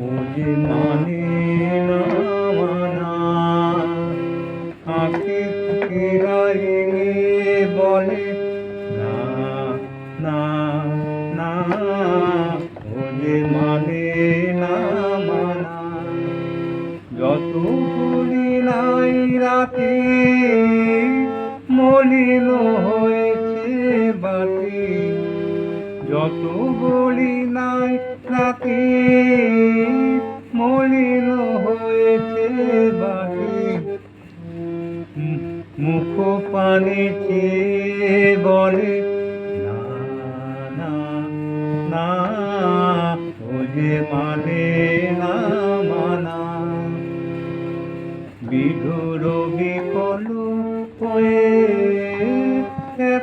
ও যে মানে না মানা, আঁখি ফিরাইনি বলে না না না, ও যে মানে না মানা। যত বলি নাই রাতে মলিন হয়েছে বাতি, যত বলি নাই রাতে মলিন হয়েছে বাতি। মুখ পানে চেয়ে বলে না না না, ও যে মানে না মানা। বিধুর বিকল হয়ে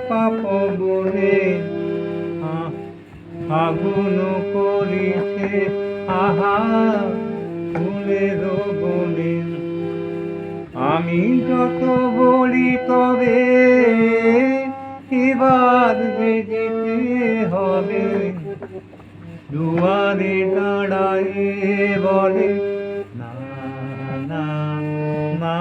পাপ বলে আগুন করিছে আহা ফুলের বনে। আমি যত বলি তবে এবার যেতে হবে, দুয়ারে দাঁড়ায় বলে না না না।